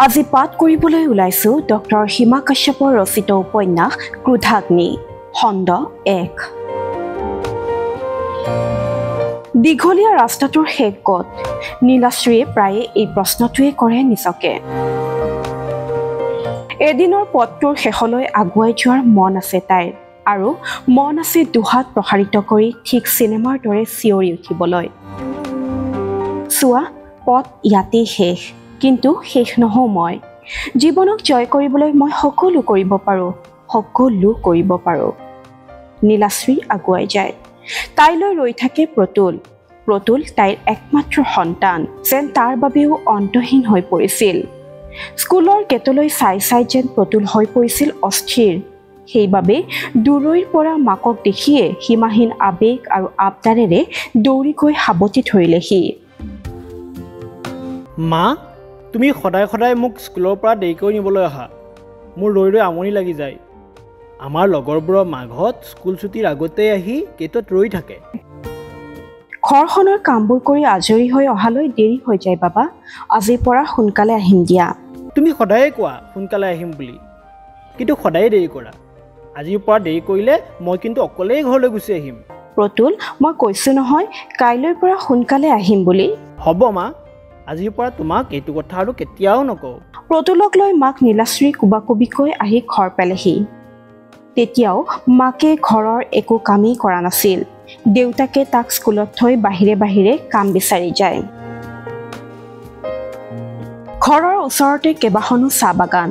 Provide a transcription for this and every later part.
আজি পাঠ কৰিবলৈ ওলাইছো ডক্টৰ হিমা কাশ্যপৰ ৰচিত উপন্যাস ক্ৰোধাগ্নি খণ্ড 1। দীঘলীয়া ৰাস্তাটোৰ শেষ ক'ত? নীলাশ্ৰীয়ে প্ৰায়ে এই প্ৰশ্নটোৱে কৰে নিজকে। এদিনৰ পথটোৰ শেষলৈ আগুৱাই যোৱাৰ মন আছে তাইৰ, আৰু মন আছে দুহাত প্ৰসাৰিত কৰি ঠিক চিনেমাৰ দৰে চিঞৰি উঠিবলৈ। চোৱা, পথ ইয়াতেই শেষ, কিন্তু শেষ নহওঁ মই। জীৱনক জয় কৰিবলৈ মই সকলো কৰিব পাৰোঁ। নীলাশ্ৰী আগুৱাই যায়। তাইলৈ ৰৈ থাকে প্ৰতুল তাইৰ একমাত্ৰ সন্তান, যেন তাৰ বাবেও অন্তহীন হৈ পৰিছিল। স্কুলৰ গেটলৈ চাই যেন প্ৰতুল হৈ পৰিছিল অস্থিৰ। সেইবাবে দূৰৈৰ পৰা মাকক দেখিয়ে সীমাহীন আবেগ আৰু আবদাৰেৰে দৌৰি গৈ সাৱটি ধৰিলে সি। মা, তুমি সদায় সদায় মোক স্কুলৰ পৰা দেৰিকৈ নিবলৈ অহা। মোৰ ৰৈ ৰৈ আমনি লাগি যায়। আমাৰ লগৰবোৰৰ মাঘত স্কুল ছুটিৰ আগতেই আহি গেটত ৰৈ থাকে। ঘৰখনৰ কামবোৰ কৰি আজৰি হৈ অহালৈ দেৰি হৈ যায় বাবা। আজিৰ পৰা সোনকালে আহিম দিয়া। তুমি সদায়ে কোৱা সোনকালে আহিম বুলি, কিন্তু সদায়ে দেৰি কৰা। আজিৰ পৰা দেৰি কৰিলে মই কিন্তু অকলেই ঘৰলৈ গুচি আহিম। প্ৰতুল, মই কৈছোঁ নহয় কাইলৈৰ পৰা সোনকালে আহিম বুলি। হ'ব মা, আজিৰ পৰা তোমাক এইটো কথা আৰু কেতিয়াও নকওঁ। প্ৰতুলক লৈ মাক নীলাশ্ৰী কুবাকুবিকৈ আহি ঘৰ পালেহি। তেতিয়াও মাকে ঘৰৰ একো কামেই কৰা নাছিল। দেউতাকে তাক স্কুলত থৈ বাহিৰে কাম বিচাৰি যায়। ঘৰৰ ওচৰতে কেইবাখনো চাহ বাগান।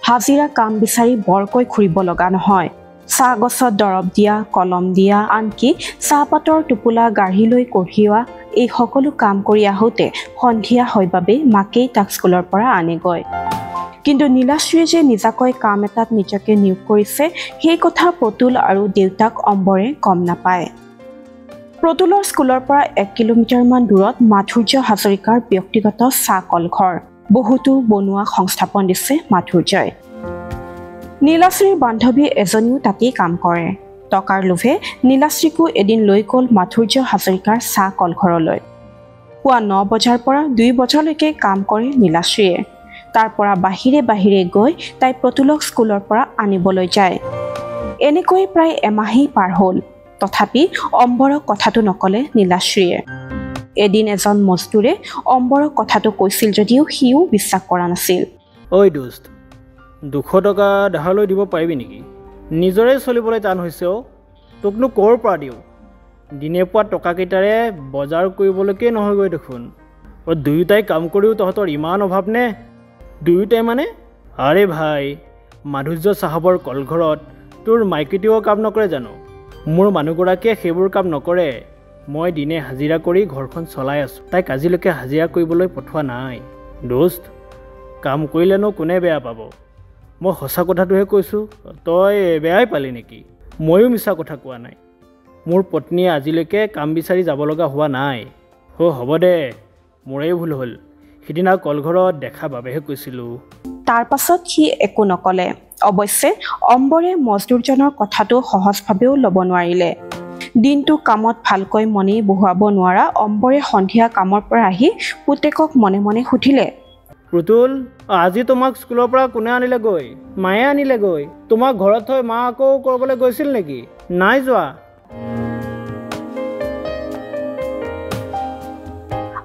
হাজিৰা কাম বিচাৰি বৰকৈ ঘূৰিব লগা নহয়। চাহ গছত দৰৱ দিয়া, কলম দিয়া, আনকি চাহপাতৰ টোপোলা গাড়ী লৈ কঢ়িওৱা, এই সকলো কাম কৰি আহোঁতে সন্ধিয়া হয় বাবে মাকেই তাক স্কুলৰ পৰা আনেগৈ। কিন্তু নীলাশ্ৰীয়ে যে নিজাকৈ কাম এটাত নিজকে নিয়োগ কৰিছে, সেই কথা প্ৰতুল আৰু দেউতাক অম্বৰে গম নাপায়। প্ৰতুলৰ স্কুলৰ পৰা 1 কিলোমিটাৰমান দূৰত মাধুৰ্য হাজৰিকাৰ ব্যক্তিগত চাহ কলঘৰ। বহুতো বনোৱা সংস্থাপন দিছে মাধুৰ্যই। নীলাশ্ৰীৰ বান্ধৱী এজনীও তাতেই কাম কৰে। টকাৰ লোভে নীলাশ্ৰীকো এদিন লৈ গ'ল মাধুৰ্য হাজৰিকাৰ চাহ কলঘৰলৈ। পুৱা 9 বজাৰ পৰা 2 বজালৈকে কাম কৰে নীলাশ্ৰীয়ে। তাৰ পৰা বাহিৰে গৈ তাই প্ৰতুলক স্কুলৰ পৰা আনিবলৈ যায়। এনেকৈ প্ৰায় এমাহেই পাৰ হ'ল। তথাপি অম্বৰক কথাটো নকলে নীলাশ্ৰীয়ে। এদিন এজন মজদুৰে অম্বৰক কথাটো কৈছিল যদিও সিও বিশ্বাস কৰা নাছিল। ঐ দোস্ত, 200 টকা ধাৰলৈ দিব পাৰিবি নেকি? নিজৰে চলিবলৈ টান হৈছে অ'। তোকনো ক'ৰ পৰা দিওঁ? দিনে পোৱা টকাকেইটাৰে বজাৰ কৰিবলৈকে নহয়গৈ দেখোন। দুয়োটাই কাম কৰিও তহঁতৰ ইমান অভাৱ নে? দুয়োটাই মানে? আৰে ভাই, মাধুৰ্য চাহাবৰ কলঘৰত তোৰ মাইকীটোও কাম নকৰে জানো? মোৰ মানুহগৰাকীয়ে সেইবোৰ কাম নকৰে। মই দিনে হাজিৰা কৰি ঘৰখন চলাই আছোঁ। তাইক আজিলৈকে হাজিৰা কৰিবলৈ পঠোৱা নাই। দোস্ত, কাম কৰিলেনো কোনে বেয়া পাব? মই সঁচা কথাটোহে কৈছোঁ, তই বেয়াই পালি নেকি? ময়ো মিছা কথা কোৱা নাই। মোৰ পত্নীয়ে আজিলৈকে কাম বিচাৰি যাব লগা হোৱা নাই। হ'ব দে, মোৰেই ভুল হ'ল। সিদিনা কলঘৰত দেখা বাবেহে কৈছিলোঁ। তাৰ পাছত সি একো নকলে। অৱশ্যে অম্বৰে মজদুৰজনৰ কথাটো সহজভাৱেও ল'ব নোৱাৰিলে। দিনটো কামত ভালকৈ মনেই বহুৱাব নোৱাৰা অম্বৰে সন্ধিয়া কামৰ পৰা আহি পুতেকক মনে মনে সুধিলে, প্ৰতুল, আজি তোমাক স্কুলৰ পৰা কোনে আনিলেগৈ? মায়ে আনিলেগৈ। তোমাক ঘৰত থৈ মা আকৌ ক'ৰবালৈ গৈছিল নেকি? নাই যোৱা।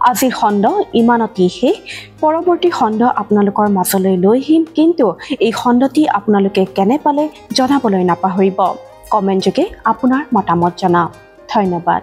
আজিৰ খণ্ড ইমানতেই শেষ। পৰৱৰ্তী খণ্ড আপোনালোকৰ মাজলৈ লৈ আহিম, কিন্তু এই খণ্ডটি আপোনালোকে কেনে পালে জনাবলৈ নাপাহৰিব। কমেণ্ট যোগে আপোনাৰ মতামত জনাওক। ধন্যবাদ।